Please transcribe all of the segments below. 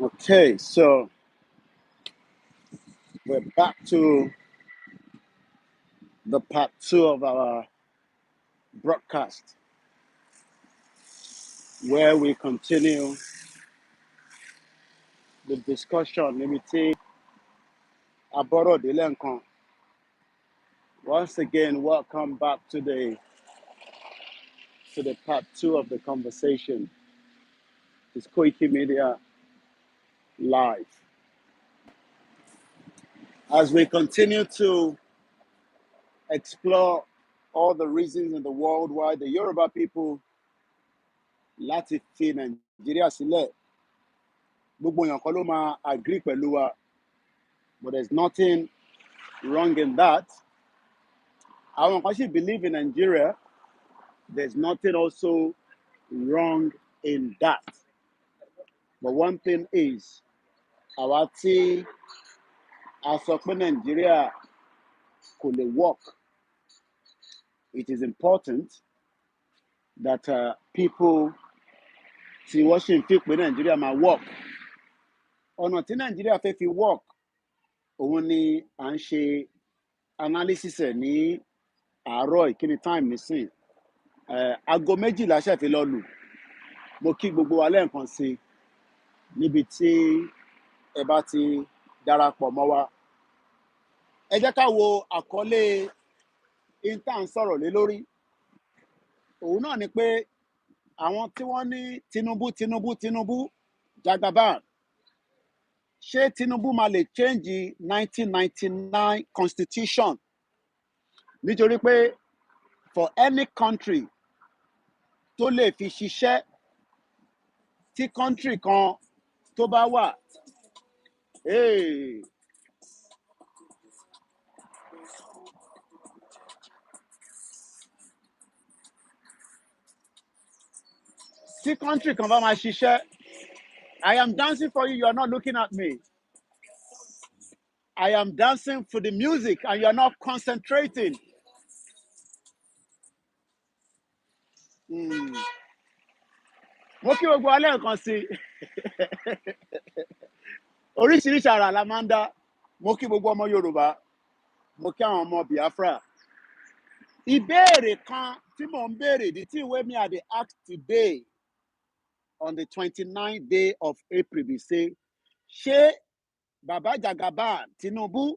Okay, so we're back to the part two of our broadcast, where we continue the discussion. Limiti Aboro Dilenkan. Once again, welcome back to the part two of the conversation. It's Koikimedia live. As we continue to explore all the reasons in the world why the Yoruba people láti fi Nàìjíríà sílẹ̀, gbogbo èèyàn kan ló máa agree pẹ̀lú wa, but there's nothing wrong in that. Àwọn kan sì believe in Nigeria, there's nothing also wrong in that. But one thing is, àwa tí a sọ pé Nigeria kò lè work, it is important that people tí wọ́n ṣì ń fi pé Nigeria máa work. Ọ̀nà tí Nigeria fẹ́ fi work, òun ni à ń ṣe analysis ẹ̀ ní àárọ̀ ìkíni time nísìn. Aago 12 ṣe fi lọ lù. Mo kí gbogbo wa lẹ́ẹ̀kan sí níbi tí ẹ bá ti darapọ̀ mọ́ wa. Ẹ jẹ́ ká wo àkọlé intern sọ̀rọ̀ lé lórí. Òun náà ni pé àwọn tí wọ́n ní Tinubu Jagaban, ṣé Tinubu máa lè change 1999 constitution? Nítorí pé for any country tó lè fi ṣiṣẹ́, tí country kan tó bá wà, tí country kan bá máa ṣiṣẹ́, I am dancing for you, you are not looking at me. I am dancing for the music and you are not concentrating. Mo kí gbogbo alẹ́ nǹkan sí. Oríṣiríṣi àrà la máa ń dá. Mo kí gbogbo ọmọ Yorùbá. Mo kí àwọn ọmọ Biafra. Ìbéèrè kan tí mò ń béèrè, the thing wey me I dey ask today on the 29th day of April be say, ṣé Baba Jagaban Tinubu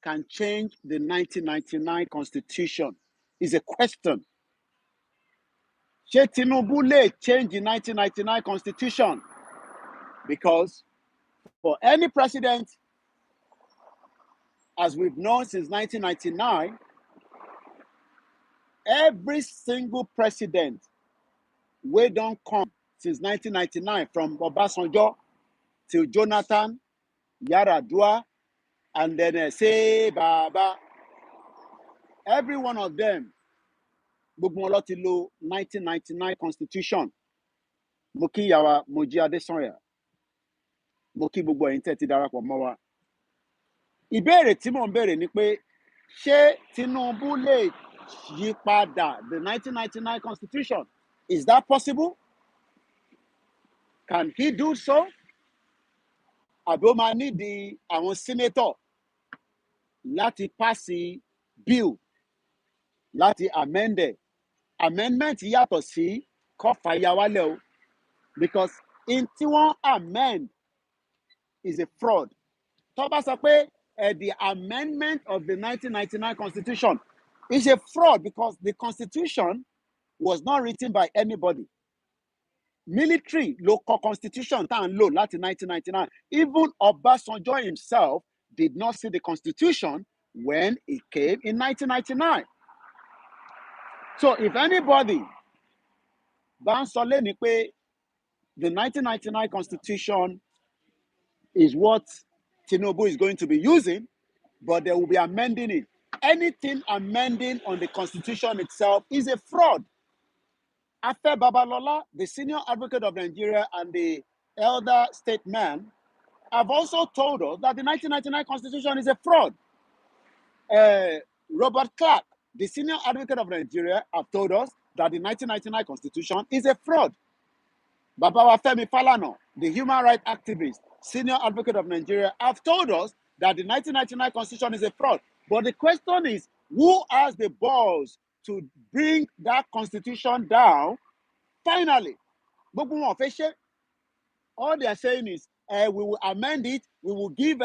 can change the 1999 constitution? Is a question. Ṣé Tinubu lè change the 1999 constitution? Because for any president, as we've known since 1999, every single president wey don come since 1999, from Obasanjo till Jonathan, Yaradua, and then say Baba, every one of them, gbogbo wọn ló ti lo 1999 constitution. Mo kí ìyá wa Mojí Adésànyà. Mo kí gbogbo ẹ̀yin tẹ́ ti darapọ̀ mọ́ wa. Ìbéèrè tí mò ń béèrè ni pé, ṣé Tinubu lè yí padà the 1999 constitution? Is that possible? Can he do so? Àbí ó máa nídìí àwọn senator láti pass bill, láti amend it. Amendment yàtọ̀ sí kó fàyà wálẹ̀ o, because in tí wọ́n amend is a fraud. Tó bá sọ pé the amendment of the 1999 constitution is a fraud because the constitution was not written by anybody. Military local constitution tá à ń lò láti 1999. Even Obasanjo himself did not see the constitution when it came in 1999. So if anybody bá ń sọ lẹ́ni pé the 1999 constitution is what Tinubu is going to be using, but they will be amending it. Anything amending on the constitution itself is a fraud. Afe Babalola, the senior advocate of Nigeria and the elder statesman, have also told us that the 1999 constitution is a fraud. Robert Clark, the senior advocate of Nigeria, have told us that the 1999 constitution is a fraud. Baba wa Femi Falana, the human rights activist, senior advocate of Nigeria, have told us that the 1999 constitution is a fraud. But the question is, who has the balls to bring that constitution down? Finally, all they are saying is, we will amend it. We will give,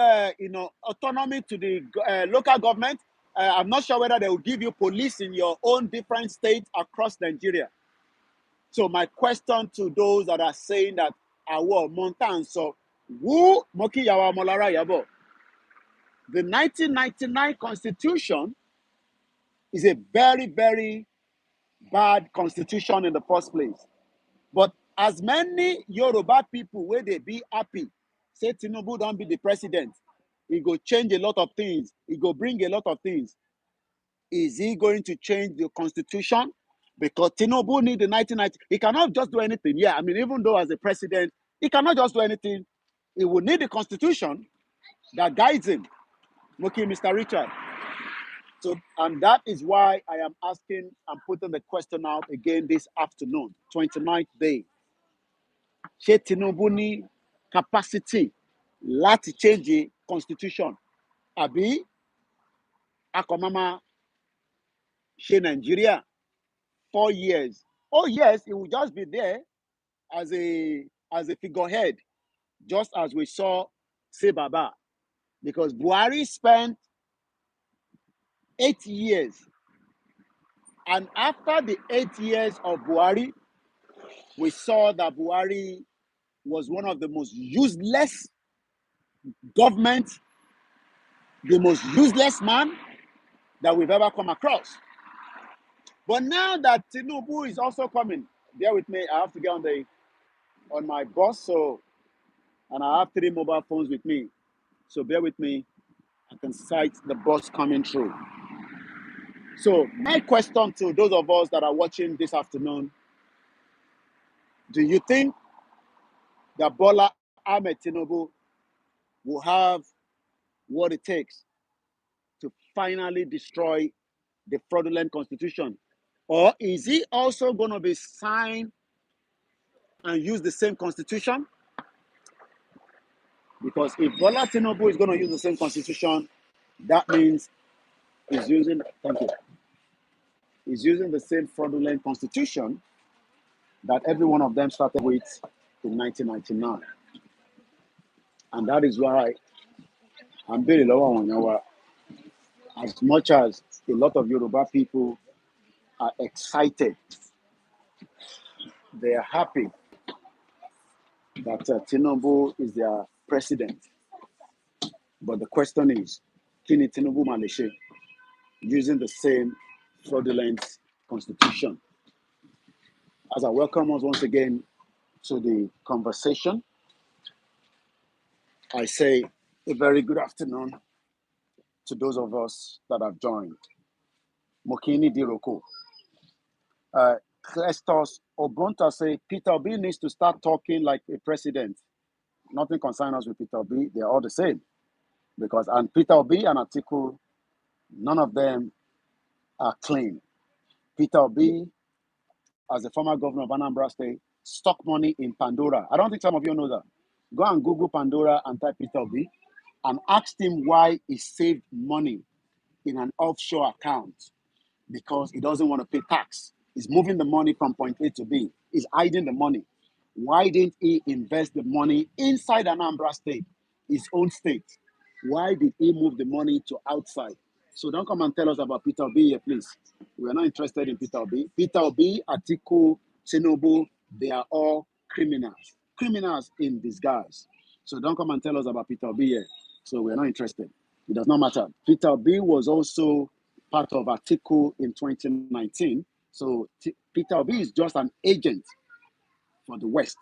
autonomy to the local government. I'm not sure whether they will give you police in your own different states across Nigeria. So my question to those that are saying that our Montan, so who Moki Yawa Molara Yabo, the 1999 constitution is a very, very bad constitution in the first place. But as many Yoruba people where they be happy, say Tinubu don't be the president, he go change a lot of things, he go bring a lot of things. Is he going to change the constitution? Because Tinubu need the 1990, he cannot just do anything. Yeah, I mean, even though as a president, he cannot just do anything. He will need the constitution that guides him. Okay, Mr. Richard. So, and that is why I am asking and putting the question out again this afternoon, 29th day. Ṣé Tinubu ní capacity láti change the constitution? Àbí akọ̀mọ́mọ́ ṣe Nigeria 4 years? Oh yes, it will just be there as a figurehead, just as we saw say Baba. Because Buhari spent 8 years. And after the 8 years of Buhari, we saw that Buhari was one of the most useless government, the most useless man that we've ever come across. But now that Tinubu is also coming, bear with me, I have to get on my bus, so, and I have 3 mobile phones with me. So bear with me, I can sight the bus coming through. So my question to those of us that are watching this afternoon, do you think that Bola Ahmed Tinubu will have what it takes to finally destroy the fraudulent constitution? Or is he also going to be signed and use the same constitution? Because if Bola Tinubu is going to use the same constitution, that means he's using, thank you, he's using the same fraudulent constitution that every one of them started with in 1999. And that is why I'm very low on Yawa. As much as a lot of Yoruba people are excited, they are happy that Tinubu is their president. But the question is, Kini Tinubu Maleshe using the same fraudulent constitution? As I welcome us once again to the conversation, I say a very good afternoon to those of us that have joined. Mokini Diroko. Christos Obonta say Peter Obi needs to start talking like a president. Nothing concerns us with Peter Obi. They're all the same. And Peter Obi and Atiku, none of them are clean. Peter Obi, as the former governor of Anambra State, stuck money in Pandora. I don't think some of you know that. Go and Google Pandora and type Peter Obi and ask him why he saved money in an offshore account. Because he doesn't want to pay tax. He's moving the money from point A to B. He's hiding the money. Why didn't he invest the money inside Anambra State, his own state? Why did he move the money to outside? So don't come and tell us about Peter Obi here, please. We're not interested in Peter Obi. Peter Obi, Atiku, Tinubu, they are all criminals. Criminals in disguise. So don't come and tell us about Peter Obi here. So we're not interested. It does not matter. Peter Obi was also part of Atiku in 2019. So Peter Obi is just an agent for the West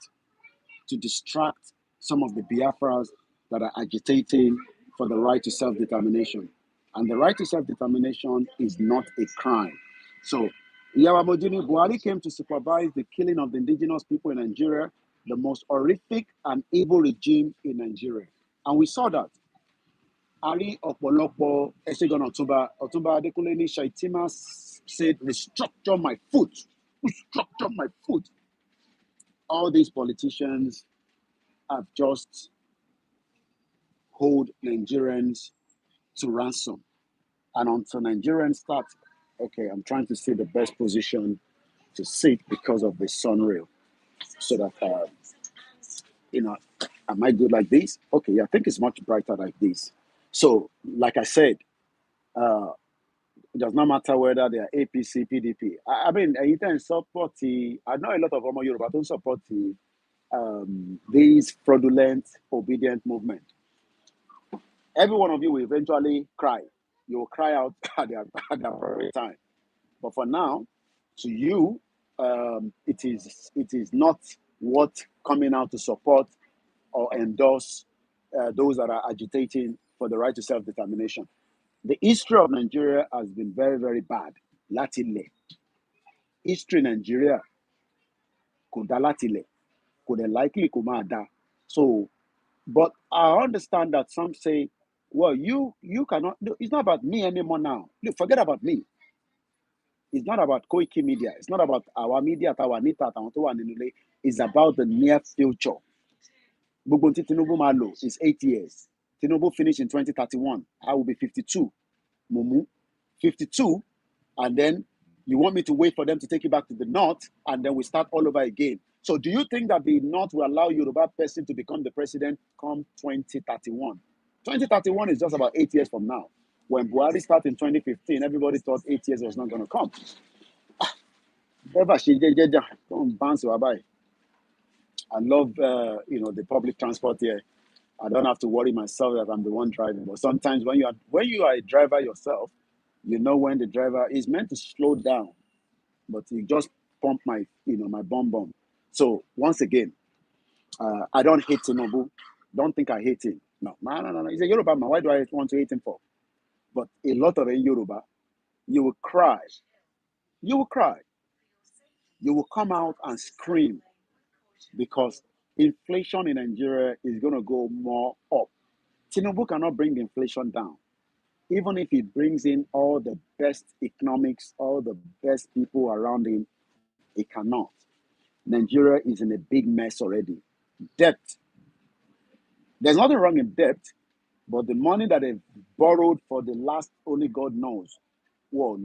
to distract some of the Biafras that are agitating for the right to self-determination. And the right to self-determination is not a crime. So Yawamodini Buhari came to supervise the killing of the indigenous people in Nigeria, the most horrific and evil regime in Nigeria. And we saw that. Ali Opolopo, Esegon Otumba Adekunle ni Shaitima said, restructure my foot. Restructure my foot. All these politicians have just hold Nigerians to ransom. And until Nigerians start, okay, I'm trying to see the best position to sit because of the sun rail. So that, you know, am I good like this? Okay, yeah, I think it's much brighter like this. So, like I said, uh, it does not matter whether they are APC, PDP. I mean, you can support I know a lot of Omo Yoruba don't support these fraudulent, obedient movement. Every one of you will eventually cry. You will cry out at the appropriate time. But for now, to you, it is not what coming out to support or endorse those that are agitating for the right to self-determination. The history of Nigeria has been very, very bad. Latile. History Nigeria kò dá látilẹ̀, kò dẹ̀ likely kò máa dá. So, but I understand that some say, well, you cannot. No, it's not about me anymore now. Look, forget about me. It's not about Koikimedia. It's not about our media, our nita, àtàwọn tó wà nínú ilé. It's about the near future. Gbogbo tí Tinubu máa lò is 8 years. Tinubu finished in 2031. I will be 52. Mumu, 52. And then you want me to wait for them to take you back to the north and then we start all over again. So do you think that the north will allow Yoruba person to become the president come 2031? 2031 is just about 8 years from now. When Buhari started in 2015, everybody thought 8 years was not going to come. Don't bounce your bye. I love, the public transport here. I don't have to worry myself that I'm the one driving. But sometimes when you are a driver yourself, you know when the driver is meant to slow down, but he just pump my bum. So once again, I don't hate Tinubu. Don't think I hate him. No. He's a Yoruba man. Why do I want to hate him for? But a lot of in Yoruba, you will cry. You will cry. You will come out and scream because inflation in Nigeria is going to go more up. Tinubu cannot bring the inflation down. Even if he brings in all the best economics, all the best people around him, he cannot. Nigeria is in a big mess already. Debt. There's nothing wrong in debt, but the money that they've borrowed for the last, only God knows. Whoa,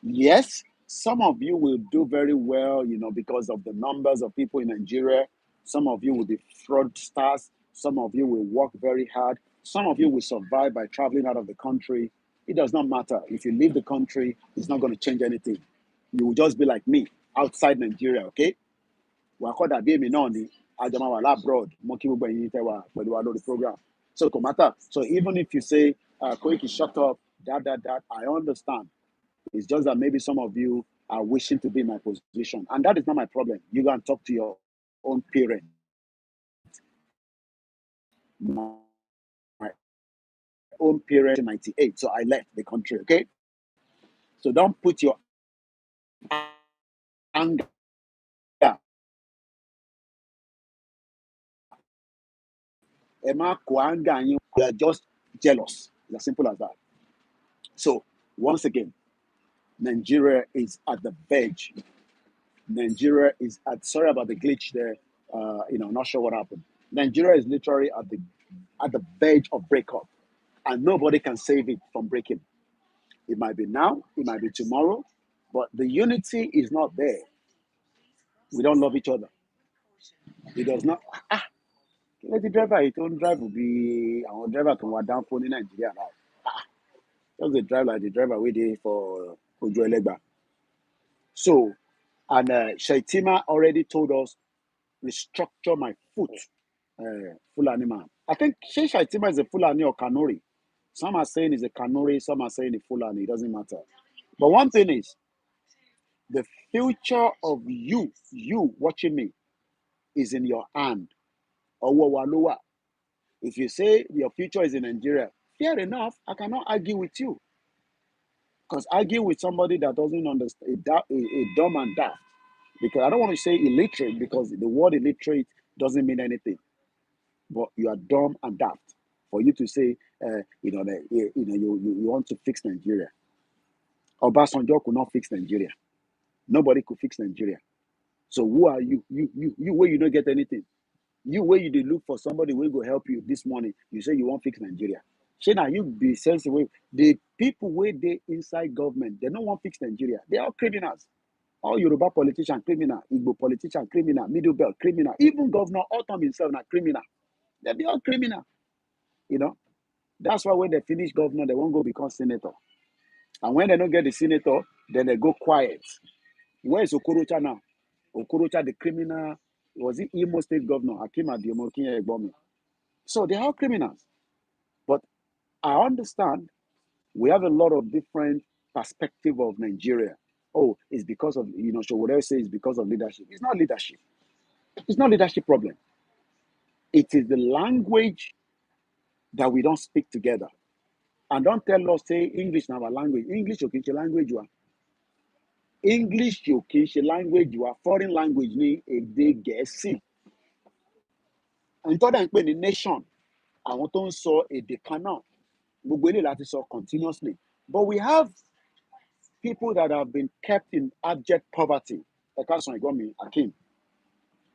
yes, some of you will do very well, because of the numbers of people in Nigeria. Some of you will be fraudsters. Some of you will work very hard. Some of you will survive by traveling out of the country. It does not matter. If you leave the country, it's not going to change anything. You will just be like me, outside Nigeria, okay? Wakoda be mi noni, ajama wala abroad, monkey will be the program. So it matter. So even if you say, Koiki, shut up, that, I understand. It's just that maybe some of you are wishing to be in my position. And that is not my problem. You go and talk to your own parent. My own parent in 98. So I left the country, okay? So don't put your anger. You are just jealous. It's as simple as that. So once again, Nigeria is at the verge. Nigeria is sorry about the glitch there. Not sure what happened. Nigeria is literally at the verge of breakup, and nobody can save it from breaking. It might be now, it might be tomorrow, but the unity is not there. We don't love each other. It does not. Let the driver, he don't drive will be our driver can walk down phone in Nigeria now. Just the driver like the driver waiting for Ojo Elegba. So, and Shaitima already told us restructure my foot. Fulani man. I think Shaitima is a Fulani or Kanuri. Some are saying it's a Kanuri, some are saying it's Fulani. It doesn't matter. But one thing is, the future of you watching me, is in your hand. Or if you say your future is in Nigeria, fair enough. I cannot argue with you. Because argue with somebody that doesn't understand, a dumb and daft. Because I don't want to say illiterate, because the word illiterate doesn't mean anything. But you are dumb and daft for you to say, you want to fix Nigeria. Obasanjo could not fix Nigeria. Nobody could fix Nigeria. So who are you? You where you don't get anything. You where you dey look for somebody who go help you this morning, you say you won't fix Nigeria. Shey now you be sensible. The people where they inside government, they don't want fix Nigeria. They are all criminals. All Yoruba politician criminal, Igbo politician criminal, Middle Belt criminal, even Governor Autumn himself na criminal. They be all criminal. You know, that's why when they finish governor, they won't go become senator. And when they don't get the senator, then they go quiet. Where is Okorocha now? Okorocha, the criminal, was it Imo State Governor? Akim Adiomokin Egbomi. So they're all criminals. But I understand we have a lot of different perspective of Nigeria. Oh, it's because of, so whatever say it's because of leadership. It's not leadership. It's not leadership problem. It is the language that we don't speak together. And don't tell us, say, English now our language. English, okay, language you are. English, okay, language you are. Foreign language, ni èdè Gẹ̀ẹ́sì. And tó dẹ̀ ń pè ní nation, àwọn tó ń sọ èdè kan náà, gbogbo eléyìí láti sọ continuously. But we have people that have been kept in abject poverty. Ẹ̀ka sàn ìgbọ́n mi, Akim,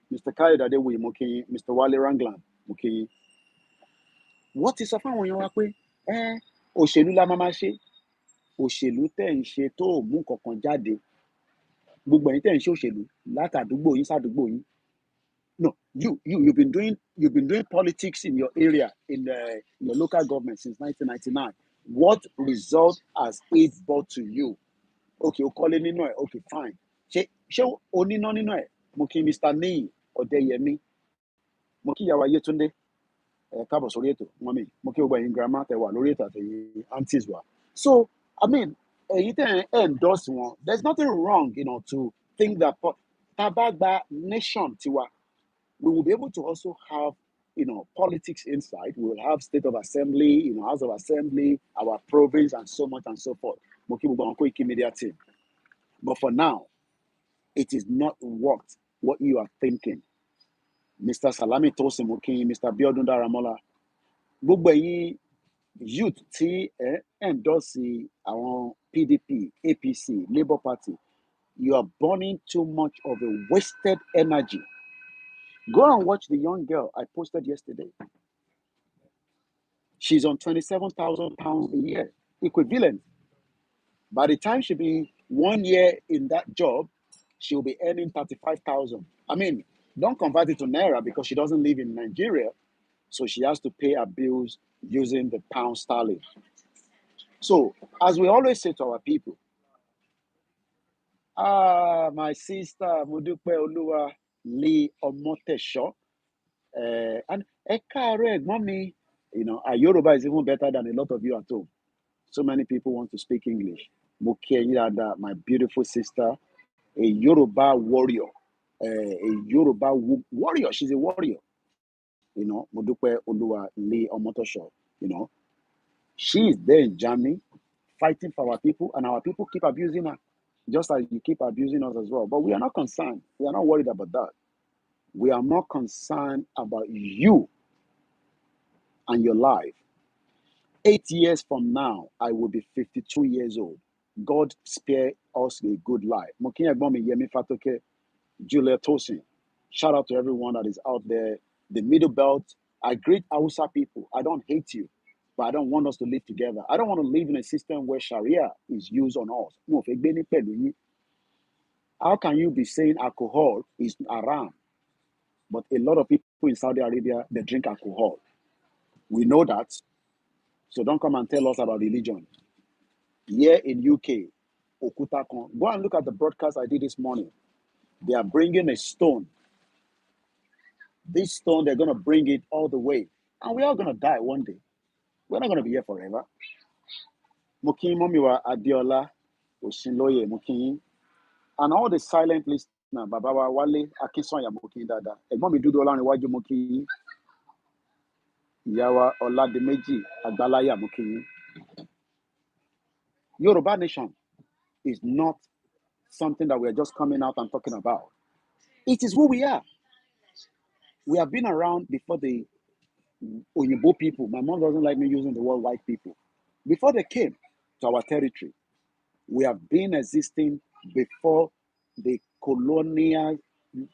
Mr. Kayode Adewoye, mo kí yín, Mr. Wale Rangland, mo kí yín. Wọ́n ti sọ fáwọn èèyàn wa pé òṣèlú la máa ṣe. Òṣèlú tẹ̀ ń ṣe tó ò mú kankan jáde. Gbogbo ẹ̀yin tẹ̀ ń ṣe òṣèlú látàdúgbò yín sádùúgbò yín. No, you've been doing politics in your area, in your local government since 1999. What result has it brought to you? Okay, o kọ́lé nínú ẹ̀, okay, fine. Ṣé o níná nínú ẹ̀? Mo kí Mr. Niyi Ọ̀dẹ́yẹmí. Mo kí ìyàwó Ayétúndé. Káàbọ̀ sórí ètò, mọ́mí. Mo kí gbogbo ẹ̀yin grandma tẹ wà lórí ètò àtẹ̀yin aunties wa. So, I mean, ẹ̀yin tẹ̀ endorse wọn. There's nothing wrong, to think that Tabagba nation tiwa, we will be able to also have, politics inside. We will have state of assembly, house of assembly, our province, and so much and so forth. Mo kí gbogbo àwọn Koikimedia team. But for now, it is not what you are thinking. Mr. Salami Tosin mo kí yín, Mr. Biodun Daramola. Gbogbo ẹ̀yin youth tí endorse àwọn PDP, APC, Labour Party, you are burning too much of a wasted energy. Go and watch the young girl I posted yesterday. She's on £27,000 a year, equivalent. By the time she'll be 1 year in that job, she'll be earning 35,000. I mean, don't convert it to Naira because she doesn't live in Nigeria. So she has to pay her bills using the pound sterling. So, as we always say to our people, my sister, Modupe Oluwa Lee Omotesho, and Ekare, mommy, Yoruba is even better than a lot of you at home. So many people want to speak English. Mokenyada, my beautiful sister, a Yoruba warrior, a Yoruba warrior. She's a warrior. Modupe Oluwa Lee Omotosho, she is there in Germany fighting for our people, and our people keep abusing her, just as you keep abusing us as well. But we are not concerned. We are not worried about that. We are more concerned about you and your life. 8 years from now, I will be 52 years old. God spare us a good life. Mokinya Gbomi Yemi Fatoke, Julia Tosin. Shout out to everyone that is out there. The Middle Belt. I greet Hausa people. I don't hate you, but I don't want us to live together. I don't want to live in a system where Sharia is used on us. How can you be saying alcohol is haram, but a lot of people in Saudi Arabia, they drink alcohol? We know that. So don't come and tell us about religion. Here in UK, Okutakon, go and look at the broadcast I did this morning. They are bringing a stone. This stone, they're going to bring it all the way. And we're all going to die one day. We're not going to be here forever. Mokin Momiwa Adiola, Oshinloye Mokin, and all the silent listeners, Babawa Wale, Akisonya Mokin Dada, Egbomi Dudola Niwaju Mokin, Yawa Olademeji Agbalaya Mokin. Yoruba nation is not something that we're just coming out and talking about. It is who we are. We have been around before the Oyinbo people. My mom doesn't like me using the word white people. Before they came to our territory, we have been existing before the colonial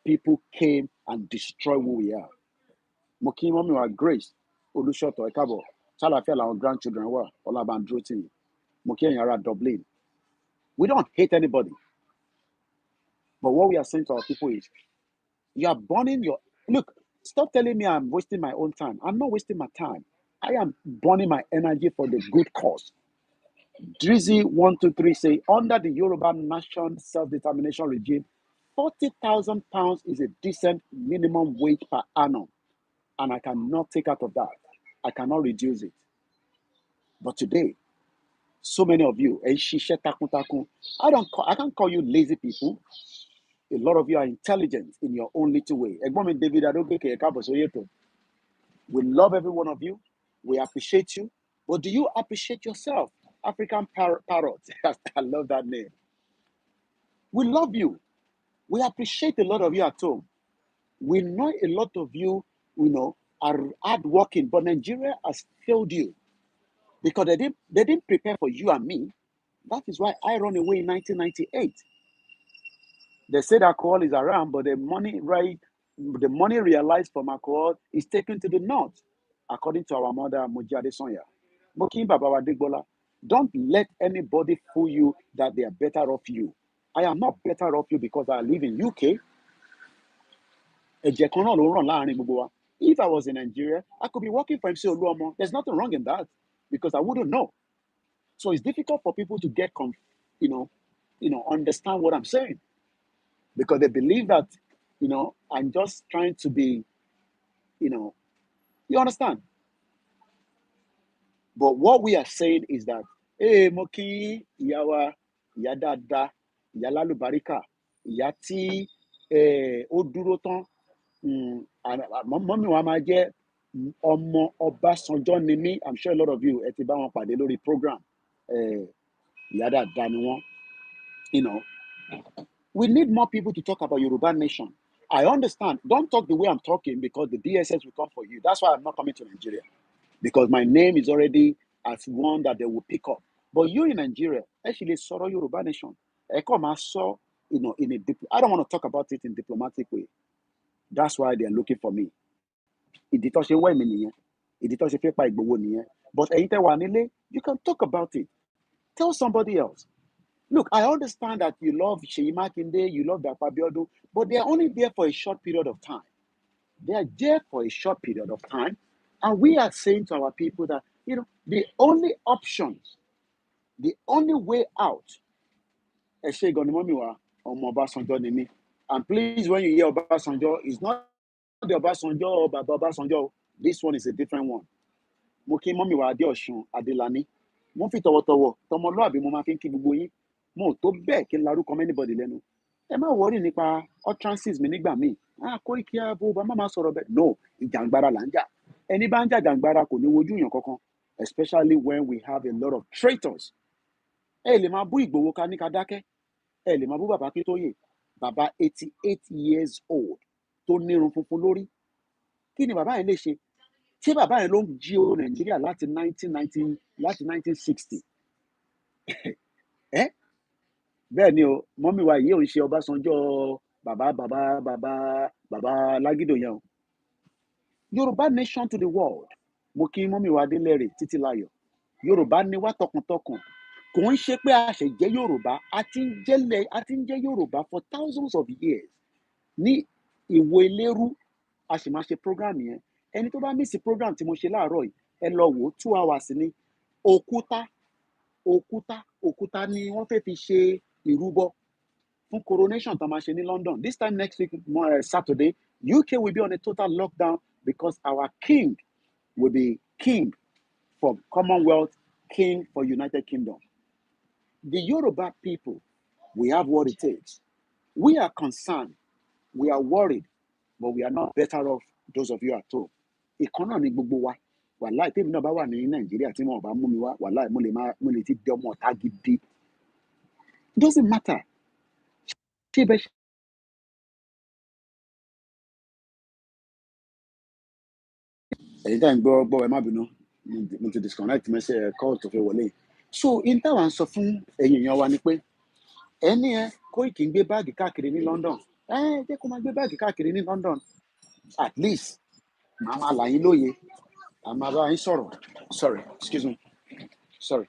people came and destroyed who we are. Mo kí mọ́mí wa Grace Olúṣọ̀tọ̀ ẹ káàbọ̀. Ṣàlàáfíà làwọn grandchildren wà. Ọlábàndúró tì yín. Mo kí ẹ̀yin ará Dublin. We don't hate anybody. But what we are saying to our people is, you are burning your... Look, stop telling me I'm wasting my own time. I'm not wasting my time. I am burning my energy for the good cause. Drizzy 123 say, under the Yoruba Nation self-determination regime, £40,000 is a decent minimum wage per annum. And I cannot take out of that. I cannot reduce it. But today, so many of you, I can't call you lazy people. A lot of you are intelligent in your own little way. David, we love every one of you. We appreciate you. But do you appreciate yourself? African Parrot. I love that name. We love you. We appreciate a lot of you at home. We know a lot of you, are hardworking, but Nigeria has failed you because they didn't prepare for you and me. That is why I ran away in 1998. They said alcohol is around, but the money realized from alcohol is taken to the north, according to our mother, Mojade Sonya. Mokin Baba Degbola, don't let anybody fool you that they are better off you. I am not better off you because I live in UK. If I was in Nigeria, I could be working for MC Oluomo. There's nothing wrong in that because I wouldn't know. So it's difficult for people to get, understand what I'm saying because they believe that, I'm just trying to be, you understand. But what we are saying is that, hey, Moki, Yawa, Yadada, Yalalu Barika, Yati, Oduroton, Mommy Wamaje, Omo Obasanjo ni mí. I'm sure a lot of you ẹ ti bá wọn pàdé lórí program. Yadada ni wọ́n. We need more people to talk about Yoruba nation. I understand. Don't talk the way I'm talking because the DSS will come for you. That's why I'm not coming to Nigeria. Because my name is already as one that they will pick up. But you in Nigeria, actually, sorrow Yoruba nation. I don't want to talk about it in diplomatic way. That's why they're looking for me. But you can talk about it. Tell somebody else. Look, I understand that you love Seyi Makinde, you love Dapa Abiodun, but they are only there for a short period of time. They are there for a short period of time. And we are saying to our people that, the only options, the only way out, and please, when you hear Obasanjo, it's not the Obasanjo or Baba Obasanjo. This one is a different one. Moki Mommy wa Adeosun Adelani. Mo fi tọ̀wọ̀tọ̀wọ̀ tọmọlúàbí mo máa fi ń kí gbogbo yín. Mo tó bẹ́ẹ̀ kí n larúkọ anybody lẹ́nu. Ẹ má worry nípa utterances mi nígbà míì. Koiki abo ba má máa sọ̀rọ̀ bẹ́ẹ̀. No, ìjàngbara là ń jà. Ẹni bá ń jà jàngbara kò ní wojú yàn kankan. Especially when we have a lot of traitors. Ẹ lè máa bú Ìgbòho ká ní ká dákẹ́. Ẹ lè máa bú bàbá Akíntóyè. Bàbá 88 years old tó nírun funfun lórí. Kí ni bàbá yẹn lè ṣe? Tí bàbá yẹn ló ń jí owó Nàìjíríà láti 1960. Bẹ́ẹ̀ ni o, mọ́mí wa yìí ò ń ṣe Ọbásanjọ́ bàbá Lágídò yẹn o. Yorùbá nation to the world. Mo kí mọ́mí wa Adélẹ́rè Títílayọ̀. Yorùbá ni wá tọkàntọkàn. Kò ń ṣe pé a ṣẹ̀ jẹ́ Yorùbá, a ti ń jẹ́ Yorùbá for thousands of years. Ní Ìwó Elérú, a sì máa ṣe program yẹn. Ẹni tó bá miss program tí mo ṣe láàárọ̀ yìí, ẹ lọ wò ó 2 hours ní òkúta ni wọ́n fẹ́ fi ṣe ìrúbọ fún coronation tó máa ṣe ní London. This time next week, Saturday, UK will be on a total lockdown because our king will be king for Commonwealth, king for United Kingdom. The Yoruba people, we have what it takes. We are concerned, we are worried, but we are not better off those of you at home. Ìkan ni gbogbo wa. Wàláì tèmi náà bá wà ní Nàìjíríà tí wọn ò bá mú mi wá, wàláì mo lè ti di ọmọ ọ̀tá gidi. It doesn't matter. Ṣé bẹ́ẹ̀ ṣe ẹ̀yin tá à ń gbọ́ ẹ má bínú, mo ti disconnect message call tó fẹ́ wọlé. So in táwa ń sọ fún ẹ̀yin èèyàn wa ni pé ẹni Koiki ń gbé báàgì káàkiri ní London. Jẹ́ kó máa gbé báàgì káàkiri ní London. At least màá máa là yín lóye, àmọ́ bá yín sọ̀rọ̀. Sorry, excuse me. Sorry.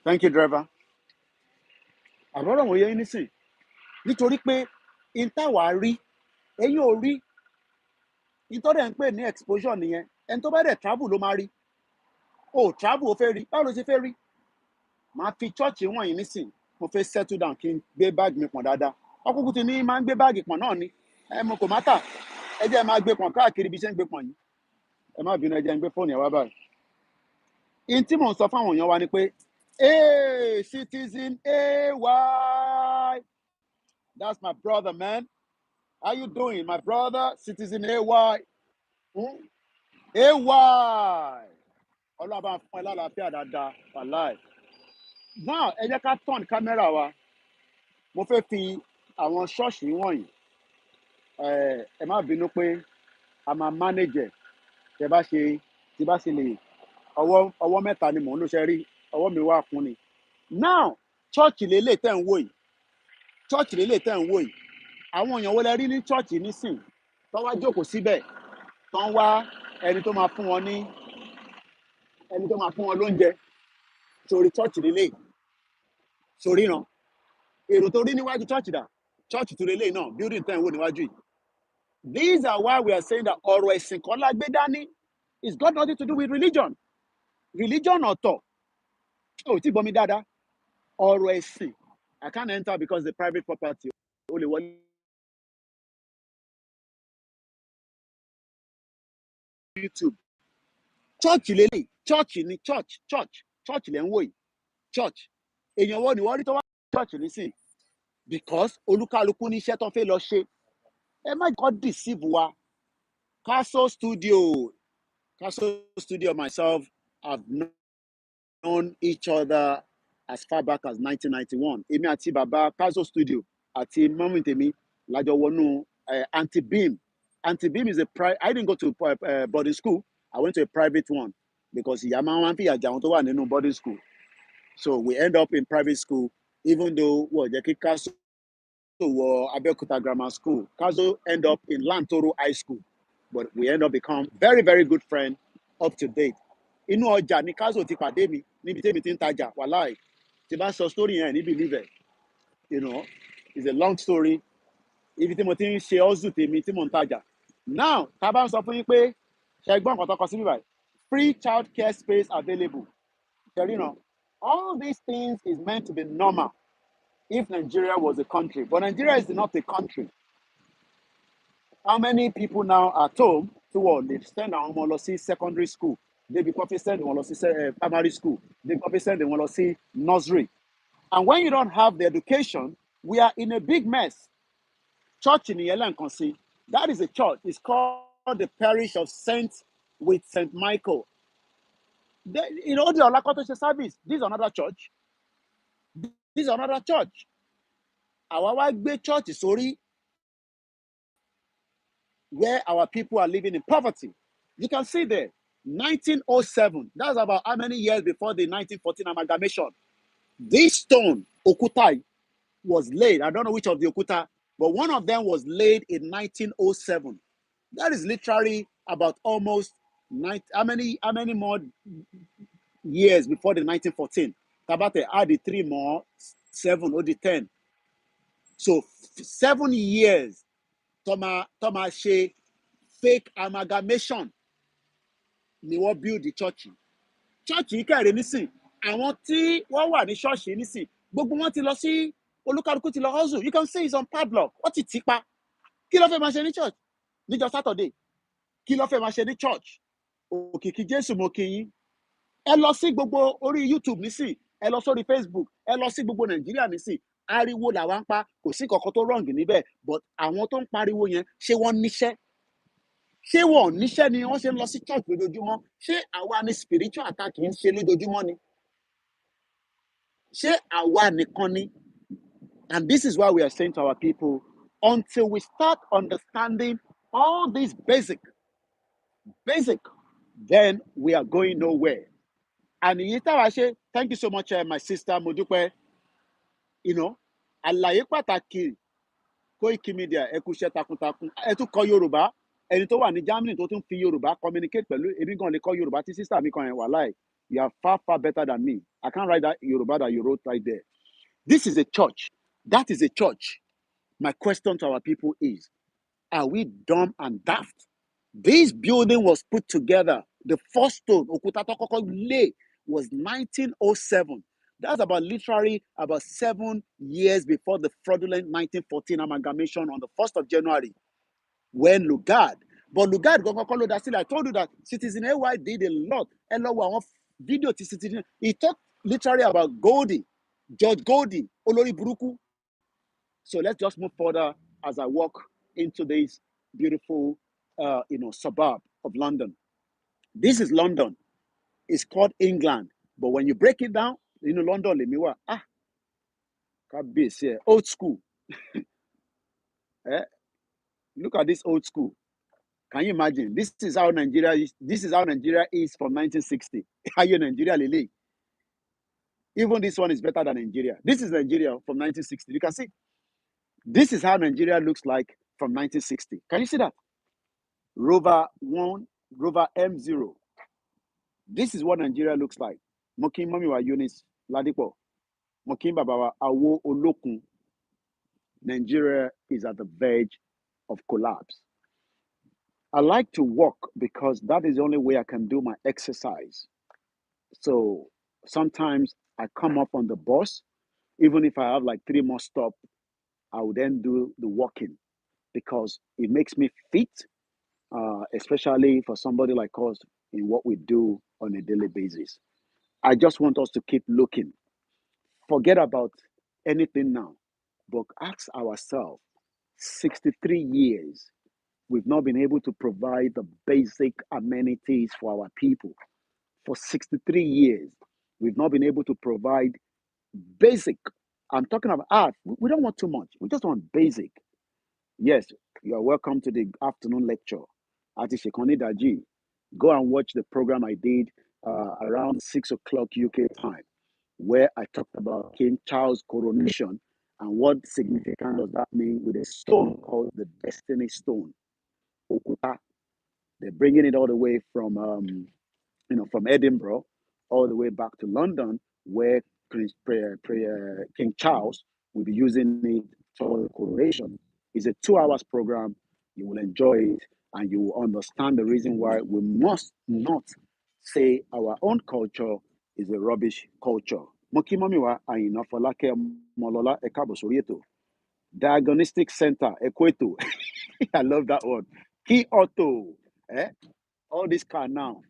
Thank you, driver. Àbọ̀rọ̀ wòye yín nísìn. Nítorí pé n táwa rí, ẹ̀yin ò rí, nítorí ẹ̀ ń pè ní exposure nìyẹn. Ẹni tó bá dẹ̀ travel ló máa rí. O travel o fẹ́ rí. Báwo ló ṣe fẹ́ rí? Màá fi chọ́ọ̀chì wọ̀nyí nísìn. Mo fẹ́ settle down kí n gbé báàgì mi pọ̀n dáadáa. Ọkùnkùn ti ní máa ń gbé báàgì pọ̀n náà ni. Mo kò má tà. Ẹ jẹ́ máa gbé pọ̀n káàkiri bí iṣẹ́ ń gbé pọ̀n yìí. Ẹ má bínú, ẹ jẹ́ ń gbé fóònù ẹ̀ wá báyìí. In tí mò ń sọ fáwọn èèyàn wa ni pé, hey, citizen AY, that's my brother, man. How you doing, my brother, citizen AY? AY. Ọlọ́run bá ń fún ẹ lálàáfíà dáadáa, wàláì. Now, ẹ jẹ́ ká turn camera wa. Mo fẹ́ fi àwọn ṣọ́ọ̀ṣì wọ̀nyí. Ẹ má bínú pé a máa manage ẹ̀. Tí bá ṣe lè, ọwọ́ mẹ́ta ni mò ń lò, ṣe rí, ọwọ́ mi wà fún ni. Now, chọ́ọ̀chì lélẹ̀ tẹ̀ ń wò yìí. Chọ́ọ̀chì lélẹ̀ tẹ̀ ń wò yìí. Àwọn èèyàn wo lẹ rí ní chọ́ọ̀chì nísìn? Tó wá jókòó síbẹ̀, tó ń wá ẹni tó máa fún wọn lóúnjẹ. Sórí chọ́ọ̀chì lélẹ̀. Sórí ràn. Èrò tó rí níwájú chọ́ọ̀chì dà. Chọ́ọ̀chì tó lélẹ̀ náà, building tẹ̀ ń wò níwájú yìí. These are why we are saying that ọ̀rọ̀ ẹ̀sìn kan la gbé dání. It's got nothing to do with religion. Religion ọ̀tọ̀. Oh, tí gbọ́ mi dáadáa. Ọ̀rọ̀ ẹ̀sìn. I can't enter because the private property. O lè wọlé YouTube. Church lélẹ̀. Church ni church lẹ́ ń wò yìí. Church. Èèyàn wo ni wọ́n rí tó wá church nísìn? Because olúkálukú ní iṣẹ́ tó fẹ́ lọ ṣe. Ẹ má kọ́ deceive wa. Castle Studio, myself, have known each other as far back as 1991. Èmi àti bàbá Castle Studio àti mọ́mí tèmi lájọ wọnú Anti-Beam. Anti-Beam is I didn't go to boarding school. I went to a private one because ìyá máa ń fi àjà àwọn tó wà nínú boarding school. So we end up in private school, even though jẹ́ kí Castle wọ Abẹ́òkúta Grammar School. Castle end up in Lantoro High School. But we end up become very, very good friend up to date. Inú ọjà ni Castle ti pàdé mi níbi tèmi ti ń tajà, wàláì. Tí bá sọ story yẹn ní believe it. You know, it's a long story. Ibi tí mo ti ń ṣe ọ́zù tèmi tí mo ń tajà. Now, tá bá ń sọ fún yín pé ṣẹgbọ́n kan tó kọ sí bíbáyìí. Free child care space available. You know, all these things is meant to be normal if Nigeria was a country. But Nigeria is not a country. How many people now at home they send àwọn ọmọ lọ sí secondary school? They be probably send wọn lọ sí primary school. They probably send wọn lọ sí nursery. And when you don't have the education, we are in a big mess. Church in Yellen Consi, that is a church. It's called the Parish of Saint Michael. The Olakotoshe service. This is another church. This is another church. Our big church is sorry, where our people are living in poverty. You can see there, 1907. That's about how many years before the 1914 amalgamation. This stone, Okutai, was laid. I don't know which of the Okuta, but one of them was laid in 1907. That is literally about almost how many more years before the 1914? Tabate add the 3 more, 7 or the 10. So 7 years. Thomas ṣe fake amalgamation ni wọ́n build the church. Church yìí kẹrin nísìn, àwọn tí wọ́n wà ní ṣọ́ọ̀ṣì nísìn, gbogbo wọn ti lọ sí olúkálukú ti lọ hustle. You can see it's on padlock. Wọ́n ti tì pa. Kí ló fẹ́ máa ṣe ní church? Níjọ́ Saturday. Kí ló fẹ́ máa ṣe ní church? Òkìkí Jésù mo kí yín. Ẹ lọ sí gbogbo orí YouTube nísìn, ẹ lọ sórí Facebook, ẹ lọ sí gbogbo Nàìjíríà nísìn. Ariwo làwa ń pa, kò sí kankan tó wrong níbẹ̀, but àwọn tó ń pariwo yẹn, ṣé wọ́n níṣẹ́? Ṣé wọ́n níṣẹ́ ni wọ́n ṣe ń lọ sí church lójoojúmọ́? Ṣé àwa ni spiritual attack ń ṣe lójoojúmọ́ ni? Ṣé àwa nìkan ni? And this is why we are saying to our people, until we start understanding all these basic, then we are going nowhere. And thank you so much, my sister Modupe. You know, àlàyé pàtàkì Koikimedia ẹ kú iṣẹ́ takuntakun, ẹ tún kọ Yorùbá, ẹni tó wà ní Germany tó tún fi Yorùbá communicate pẹ̀lú èmi gan lè kọ́ Yorùbá tí sister mi kan yẹn wà láì. You are far, far better than me. I can't write that Yoruba that you wrote right there. This is a church. That is a church. My question to our people is, are we dumb and daft? This building was put together. The first stone, Okuta tó kọ́kọ́ lay, was 1907. That's literally about 7 years before the fraudulent 1914 amalgamation on the 1st of January, when Lugard. But Lugard, I told you that Citizen AY did a lot. Video to Citizen. He talked literally about Goldie, George Goldie, Olori Buruku. So let's just move further as I walk into this beautiful, suburb of London. This is London. It's called England. But when you break it down, London, old school. Look at this old school. Can you imagine? This is how Nigeria is. This is how Nigeria is from 1960. How you Nigeria, Lele? Even this one is better than Nigeria. This is Nigeria from 1960. You can see. This is how Nigeria looks like from 1960. Can you see that? Rover 1, Rover M0. This is what Nigeria looks like. Mokin Mamiwa Yunis Ladipo. Mokin Babawa Awo Olokun. Nigeria is at the verge of collapse. I like to walk because that is the only way I can do my exercise. So sometimes I come up on the bus, even if I have like 3 more stops, I will then do the walking because it makes me fit, especially for somebody like us in what we do on a daily basis. I just want us to keep looking. Forget about anything now, but ask ourselves, 63 years, we've not been able to provide the basic amenities for our people. For 63 years, we've not been able to provide basic. I'm talking about art. We don't want too much. We just want basic. Yes, you are welcome to the afternoon lecture at Shekoni Daji. Go and watch the program I did around 6 o'clock UK time, where I talked about King Charles' coronation and what significance does that mean with a stone called the Destiny Stone, Okuta. They're bringing it all the way from from Edinburgh all the way back to London, where King Charles will be using it for the coronation. It's a 2 hours program. You will enjoy it and you will understand the reason why we must not say our own culture is a rubbish culture. Mokimomiwa Aina Folake Molola Ekabosorieto. Diagnostic Center, Ekweto. I love that one. Key Auto. All this car now,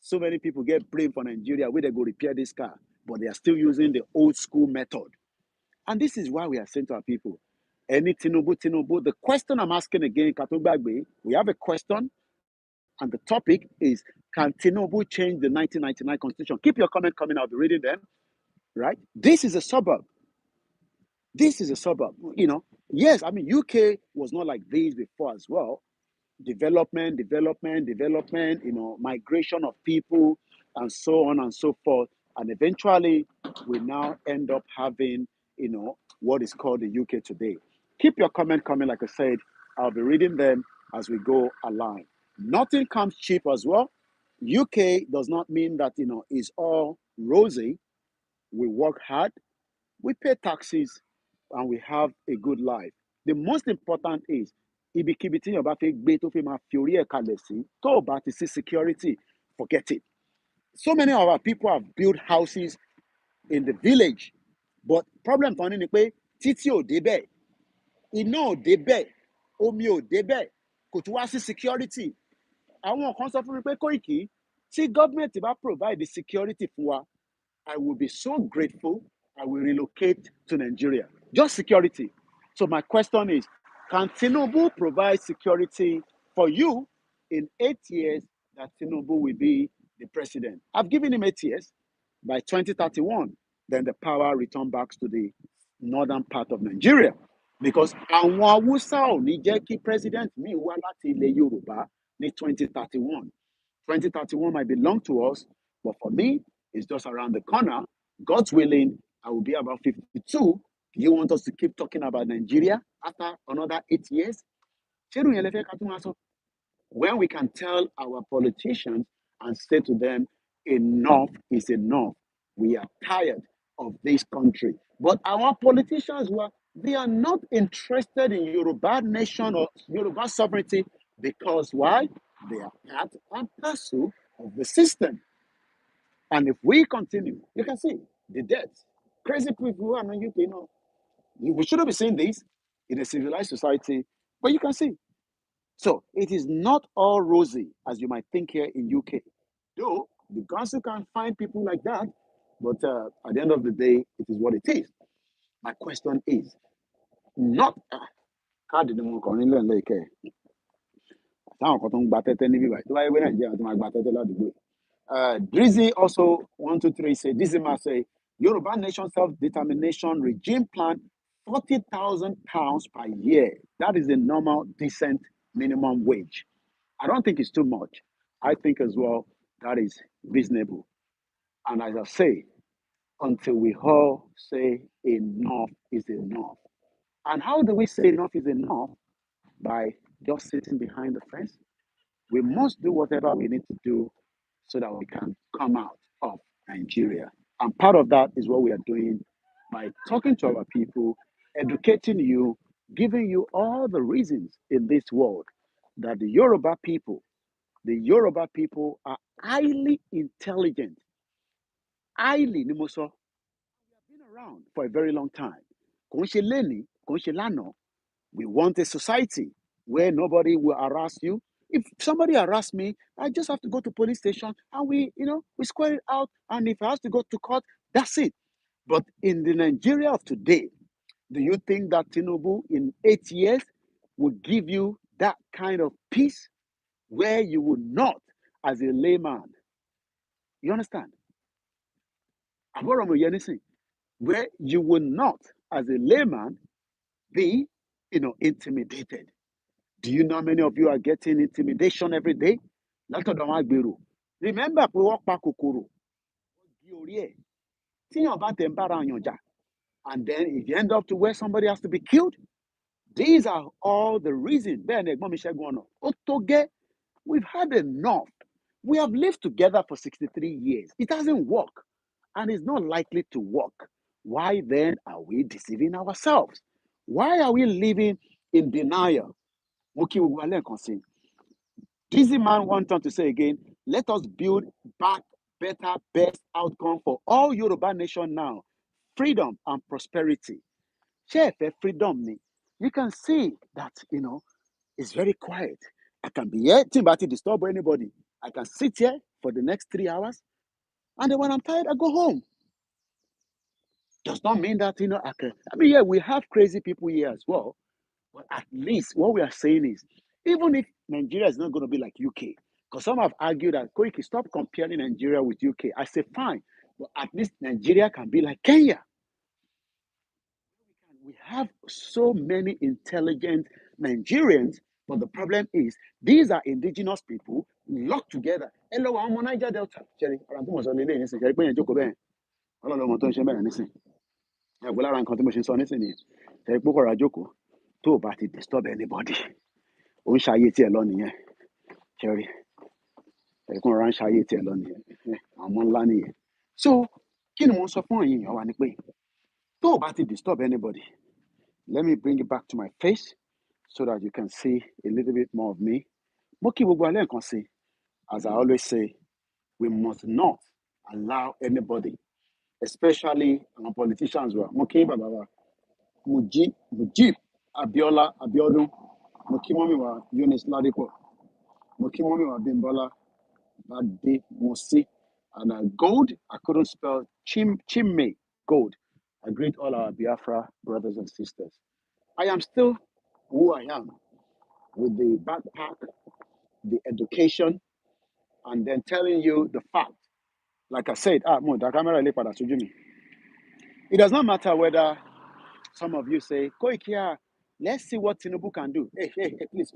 so many people get blamed for Nigeria where they go repair this car, but they are still using the old school method. And this is why we are saying to our people, any Tinubu, the question I'm asking again, Katobagbe, we have a question, and the topic is, can Tinubu change the 1999 constitution? Keep your comment coming, I'll be reading them, right? This is a suburb. This is a suburb, Yes, I mean, UK was not like this before as well. Development, migration of people, and so on and so forth. And eventually, we now end up having, what is called the UK today. Keep your comment coming, like I said. I'll be reading them as we go along. Nothing comes cheap as well. UK does not mean that, it's all rosy. We work hard, we pay taxes, and we have a good life. The most important is, ibikíbi tí èèyàn bá fẹ́ gbé tó fi máa fi orí ẹ̀ kalẹ̀ sí, tó o bá ti sí security, forget it. So many of our people have built houses in the village, but problem kan ní ni pé títí ò débẹ̀, iná ò débẹ̀, omi ò débẹ̀, kò tún wá sí security. Àwọn kan sọ fún mi pé Koiki, tí government bá provide the security fún wa, I will be so grateful. I will relocate to Nigeria. Just security. So my question is, can Tinubu provide security for you in 8 years that Tinubu will be the president? I've given him 8 years. By 2031, then the power return back to the northern part of Nigeria. Because àwọn Hausa ò ní jẹ́ kí president mi wá láti ilẹ̀ Yorùbá ní 2031. 2031 might belong to us, but for me, it's just around the corner. God's willing, I will be about 52. Do you want us to keep talking about Nigeria after another 8 years? When we can tell our politicians and say to them, enough is enough. We are tired of this country. But our politicians, they are not interested in Yoruba nation or Yoruba sovereignty because why? They are part and parcel of the system. And if we continue, you can see the deaths. Crazy people who are not UK, we shouldn't be seeing this in a civilized society, but you can see. So it is not all rosy as you might think here in UK. Though the council can find people like that, but at the end of the day, it is what it is. My question is not how did the like Drizzy also 123 say Dizima say Yoruba Nation self-determination regime plan £40,000 per year. That is a normal, decent minimum wage. I don't think it's too much. I think as well that is reasonable. And as I say, until we all say enough is enough. And how do we say enough is enough? By just sitting behind the fence. We must do whatever we need to do so that we can come out of Nigeria. And part of that is what we are doing by talking to our people, educating you, giving you all the reasons in this world that the Yoruba people are highly intelligent, highly nimoso. We have been around for a very long time. Kò ń ṣe lénìí, kò ń ṣe lánàá. We want a society where nobody will harass you. If somebody harass me, I just have to go to police station and we square it out. And if I have to go to court, that's it. But in the Nigeria of today, do you think that Tinubu in 8 years will give you that kind of peace where you would not, as a layman, you understand? Where you will not, as a layman, be, intimidated. Do you know how many of you are getting intimidation every day? Látọ̀dọ̀ àwọn agbèrò. Remember pé wọ́n pa kòkòrò di orí ẹ̀. Tíyàn bá tẹ̀ ń bára yàn jà. And then if you end up to where somebody has to be killed, these are all the reasons. Bẹ́ẹ̀ ni ẹ̀gbọ́n mi Ṣẹ́gun Ọ̀nà. Ó tó gẹ́. We've had enough. We have lived together for 63 years. It hasn't worked. And it's not likely to work. Why then are we deceiving ourselves? Why are we living in denial? Dizzy man went on to say again, let us build back better, best outcome for all Yoruba nation now. Freedom and prosperity. Share freedom. You can see that, it's very quiet. I can be here, to disturb anybody. I can sit here for the next 3 hours. And then when I'm tired, I go home. Does not mean that, yeah, we have crazy people here as well. But at least what we are saying is, even if Nigeria is not going to be like UK, because some have argued that Koiki, stop comparing Nigeria with UK. I say fine, but at least Nigeria can be like Kenya. We have so many intelligent Nigerians, but the problem is these are indigenous people locked together. Hello, I'm on Niger Delta. Cherry, I'm going to say this. Cherry, pé jókòó bẹ́ẹ̀. Ọlọ́run ọmọ tó ń ṣe bẹ́ẹ̀ nísìn. Ẹ̀gbọ́n lára nǹkan tí mo ṣe ń sọ nísìn nìyẹn. Cherry, pé kò ra jókòó. Tó o bá ti disturb anybody. Ó ń ṣayé tiẹ̀ lọ nìyẹn. Cherry. Ẹ̀kún ọ̀rá ń ṣayé tiẹ̀ lọ nìyẹn. Àwọn ńlá nìyẹn. So, kí ni mo ń sọ fún ẹ̀yin èèyàn wa ni pé tó o bá ti disturb anybody, let me bring it back to my face so that you can see a little bit more of me. Mo kí gbogbo alẹ́ nǹkan sí. As I always say, we must not allow anybody, especially our politicians, mo kí bàbá wa, Mujib Abiola Abiodun, mo kí mọ́mì wa Eunice Ladipo, mo kí mọ́mì wa Bimbola Bade Mosi, and Gold, I couldn't spell Chimme Gold. I greet all our Biafra brothers and sisters. I am still who I am with the backpack, the education, and then telling you the fact. Like I said, the camera it does not matter whether some of you say, Koikia, let's see what Tinubu can do. Hey, please.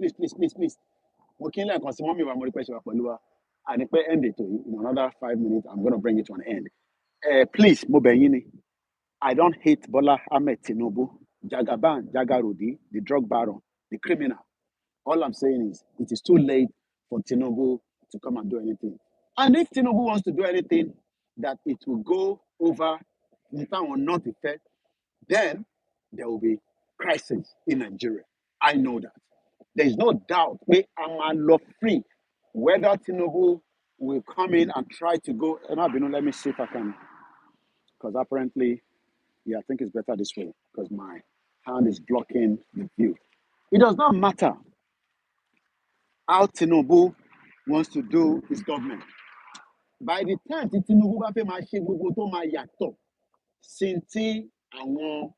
Working like mommy wa mo request wa pẹ̀lú wa. And if I end it in another 5 minutes, I'm going to bring it to an end. Please, mo bẹ̀ yín ni. I don't hate Bola Ahmed Tinubu, Jagaban, Jagarodi, the drug baron, the criminal. All I'm saying is it is too late for Tinubu to come and do anything. And if Tinubu wants to do anything that it will go over in town or not effect, then there will be crisis in Nigeria. I know that. There is no doubt we are law free. Whether Tinubu will come in and try to go, let me see if I can, because apparently, yeah, I think it's better this way because my hand is blocking the view. It does not matter how Tinubu wants to do his government. By the time tí Tinubu bá fẹ́ máa ṣe gbogbo tó máa yàtọ̀ sí ti àwọn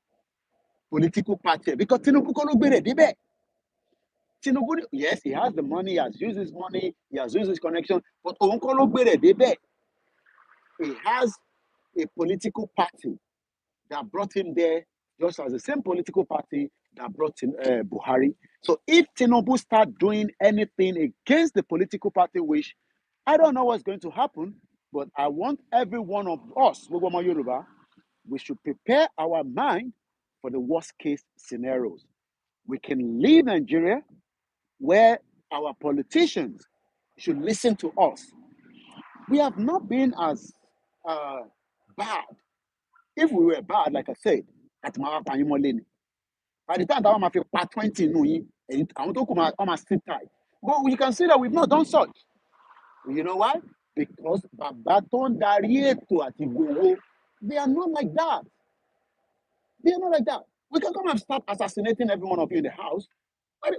political party because Tinubu kọ́ ló gbé rẹ̀ débẹ̀. Tinubu, yes, he has the money, he has used his money, he has used his connection, but òun kọ́ ló gbé rẹ̀ débẹ̀. He has a political party that brought him there, just as the same political party that brought in Buhari. So if Tinubu start doing anything against the political party wish, I don't know what's going to happen, but I want every one of us, Yòrùbá, we should prepare our mind for the worst case scenarios. We can leave Nigeria where our politicians should listen to us. We have not been as bad. If we were bad, like I said, at Mawapanyimoleni, by the time that I'm part 20 and I want to come on sit tight. But you can see that we've not done such. You know why? Because Babaton Darieto at Igbo, they are not like that. They are not like that. We can come and start assassinating every one of you in the house. We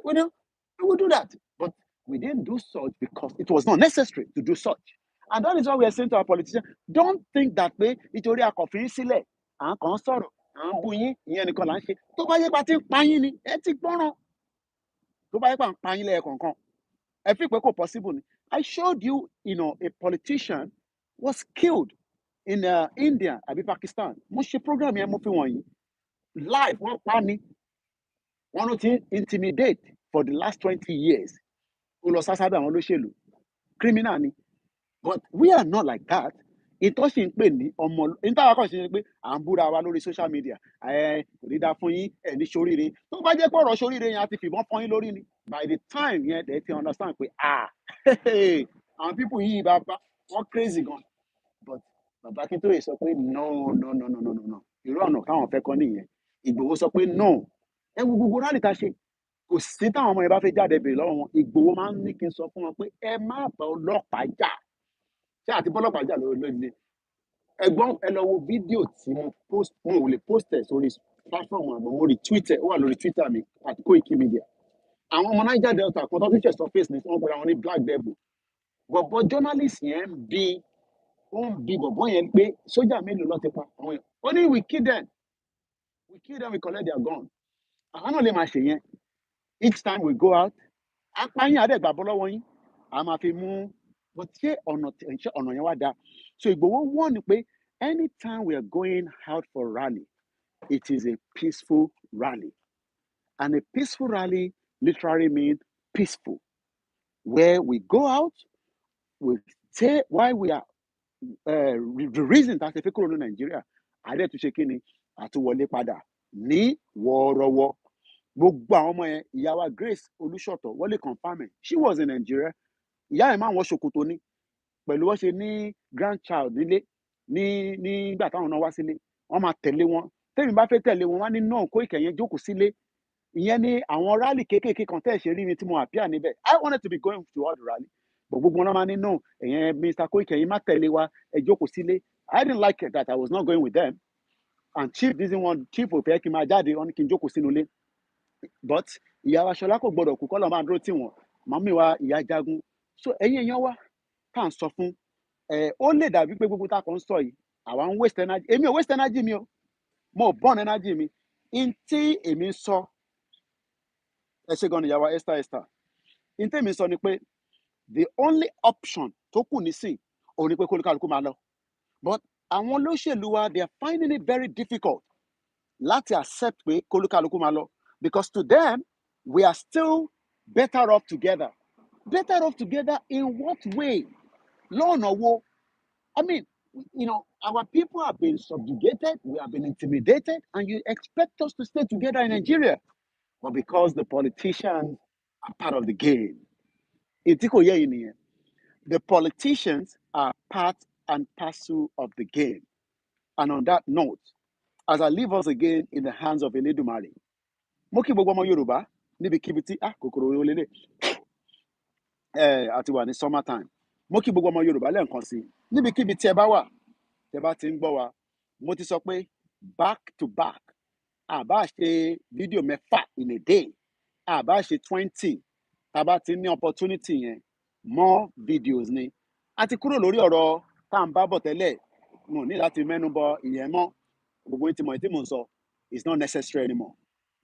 will do that. But we didn't do such because it was not necessary to do such. And that is why we are saying to our politicians, don't think that way. Nítorí a kò fi í sílẹ̀, à ń kàn ń sọ̀rọ̀, à ń bú yín, ìyẹn nìkan là ń ṣe. Tó bá yẹ pé a ti ń pa yín ni, ẹ ti gbọ́ràn. Tó bá yẹ pé à ń pa yín lẹ́ẹ̀kọ̀ọ̀kan, ẹ fi pé kò possible ni. I showed you, a politician was killed in India àbí Pakistan. Mo ṣe program yẹn mo fi wọ̀nyí. Life, wọ́n pa ni. Wọ́n ló ti intimidate for the last 20 years. Ó lọ sásábẹ́ àwọn olóṣèlú. Criminal ni. But we are not like that. Ìtọ́ sì ń pè ní ọmọ. Ìtọ́ àkọ́kọ́ ṣe ni pé à ń búra wa lórí social media. Kò ní dá fún yín, ẹ̀ ní ṣoríire. Tó bá jẹ́ pé ọ̀rọ̀ ṣoríire yẹn a ti fìbọn fọ́n yín lórí ni. By the time yẹn, they ti understand pé àwọn people yìí bàbá wọ́n crazy gan. But Bàbá Akíntóyè sọ pé no. Irú ọ̀nà káwọn fẹ́ kọ́ nìyẹn. Ìgbòho sọ pé no. Ẹ wo gbogbo rally ta ṣe. Kò sí táwọn ọmọ yẹn bá fẹ́ jáde bèrè lọ́wọ́ wọn. Ìgbòho máa ń ní kí n sọ fún wọn pé ẹ má bá ọlọ́pàá jà. Ṣé àti bọ́lọ́pàá jà lórílẹ̀? Ẹ̀gbọ́n ẹ lọ wo fídíò tí mo ò lè post ẹ̀ sórí platform àmọ́ mo retweet ẹ̀, ó wà lórí Twitter mi at Koikimedia. Àwọn ọmọ Niger Delta kan tó ti ṣẹ̀ surface ní wọ́n pẹ̀lú àwọn ní Black Devil. Bọ̀bọ̀ journalist yẹn ó ń bi bọ̀bọ̀ yẹn pé sójà mélòó ló ti pa àwọn yẹn. Ó ní we kill them, we collect their gun. Àwọn náà lè máa ṣe yẹn. Each time we go out, apáyín àdẹ́gbàbọ́ lọ́wọ́ yín, a máa fi mú. But ṣé ọ̀nà yẹn wá dáa? So Ìgbòho wọ́n ní pé anytime we are going out for rally, it is a peaceful rally. And a peaceful rally literally means peaceful. Where we go out, we say why we are, the reason that a fi kúrò ní Nàìjíríà, àdẹ́ tún ṣe kí ni, àtúwọlé padà ní wọ́ọ́rọ́wọ́. Gbogbo àwọn ọmọ yẹn, ìyá wa Grace Olúṣọ̀tọ̀, wọ́n lè confirm ẹ̀. She was in Nigeria. Ìyá ẹ̀ máa ń wọ ṣòkòtò ní pẹ̀lú wọ́n ṣe ní grandchild nílé nígbà táwọn náà wá sílé. Wọ́n máa tẹ̀lé wọn. Tẹ́mi bá fẹ́ tẹ̀lé wọn, wọ́n á ní náà Koiki yẹn jókòó sílé. Ìyẹn ni àwọn rally kéékèèké kan tẹ́ ẹ̀ ṣe rí mi tí mo appear níbẹ̀. I wanted to be going to all the rally. But gbogbo wọn máa ní náà ẹ̀yẹn Mr. Koiki yẹn má tẹ̀lé wa, ẹ jókòó sílé. I didn't like it that I was not going with them. And Chief ò fẹ́ kí n máa jáde, wọ́n ní kí n jókòó sínú ilé. But ìyá wa Ṣọlá kò gbọdọ̀ kú kọ́ lọ́ máa dúró tì wọ́n. Màmí wa ìyá jagun. So ẹ̀yin èèyàn wa tá à ń sọ fún ó lè dàbí pé gbogbo tá a kàn ń sọ yìí àwa ń waste energy. Èmi ò waste energy mi o. Mo burn energy mi. In tí èmi ń sọ ẹ ṣe gan ni ìyá wa Esther. In tí èmi ń sọ ni pé the only option tó kù nísìn òun ni pé kólúkálukú máa lọ. But àwọn olóṣèlú wa they are finding it very difficult láti accept pé kólúkálukú máa lọ. Because to them, we are still better off together. Better off together in what way? Lọ́nà wo? I mean, our people have been subjugated, we have been intimidated, and you expect us to stay together in Nigeria. But because the politicians are part of the game, Ètí kò yé yín nìyẹn. The politicians are part and parcel of the game. And on that note, as I leave us again in the hands of Elédùmarè, mo kí gbogbo ọmọ Yorùbá níbikíbi tí kòkòrò olélè àti wà ní summer time. Mo kí gbogbo ọmọ Yorùbá lẹ́ẹ̀kan sí níbikíbi tí ẹ bá wà, tẹ bá ti ń gbọ́ wa. Mo ti sọ pé back to back, àbá ṣe fídíò mẹ́fà in a day, àbá ṣe 20, tá bá ti ní opportunity yẹn, more videos ni. A ti kúrò lórí ọ̀rọ̀ tá à ń bá bọ̀ tẹ́lẹ̀, mo ní láti mẹ́nu bọ ìyẹn mọ́. Gbogbo yín ti mọ̀ èyí tí mò ń sọ. It's not necessary anymore.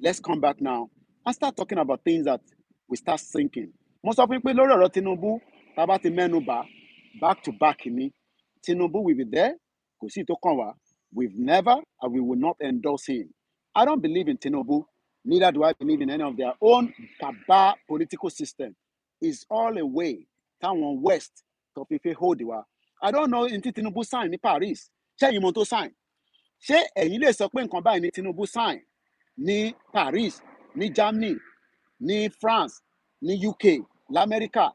Let's come back now and start talking about things that we start thinking. Mo sọ fún yín pé lórí ọ̀rọ̀ Tinubu, tá bá ti mẹ́nu bà, back to back ni. Tinubu will be there. Kò sí tó kàn wá. We've never and we will not endorse him. I don't believe in Tinubu. Neither do I believe in any of their own cabal political system. It's all a way. Táwọn West tó fi fẹ́ hold wa. I don't know in tí Tinubu sign ní Paris. Ṣé ẹ̀yin mọ̀ tó sign? Ṣé ẹ̀yin lè sọ pé nǹkan báyìí ni Tinubu sign ní Paris, ní Germany, ní France, ní UK, l'America,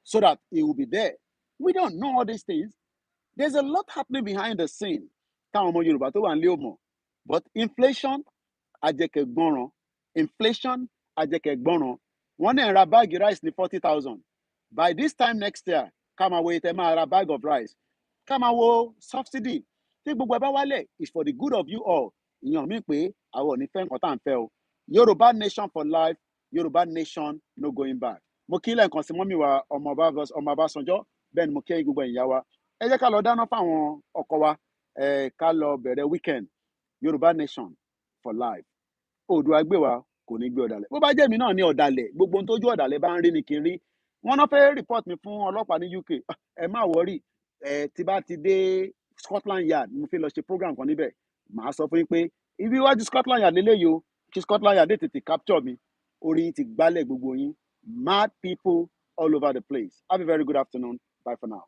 so that he will be there? We don't know all these things. There's a lot happening behind the scene. Táwọn ọmọ Yorùbá tó wà nílé ò mọ̀. But inflation, ajẹkẹgbọràn. Inflation, ajẹkẹgbọràn. Wọ́n náà ra báàgì rice ní 40,000. By this time next year, ká máa wo ètè máa ra bag of rice. Ká máa wo subsidy. Tí gbogbo ẹ bá wálẹ̀, it's for the good of you all. Ìyàn mi pé àwọn ò ní fẹ́ nǹkan tá à ń fẹ́ o. Yorùbá nation for life, Yorùbá nation no going back. Mo kí lẹ́ẹ̀kan sí mọ́mí wa ọmọ Ọbásanjọ́, bẹ́ẹ̀ ni mo kí gbogbo ìyá wa. Ẹ jẹ́ ká lọ dáná fáwọn ọkọ wa, ká lọ bẹ̀rẹ̀ weekend. Yorùbá nation for life. Oòduà gbé wa, kò ní gbé ọ̀dàlẹ̀. Bó bá jẹ́ mi náà ní ọ̀dàlẹ̀, gbogbo ohun tójú ọ̀dàlẹ̀ bá ń rí ni kí n rí. Wọ́n náà fẹ́ report mi fún ọlọ́pàá ní UK. Ẹ má worry. Tí bá ti dé Scotland Yard, mo fẹ́ lọ ṣe program kan níbẹ̀. Màá sọ fún yín pé ibi iwájú Scotland Yard lélẹ́yìí o. Kí Scotland Yard tètè capture mi. Orí yín ti gbálẹ̀ gbogbo yín. Mad people all over the place. Have a very good afternoon. Bye for now.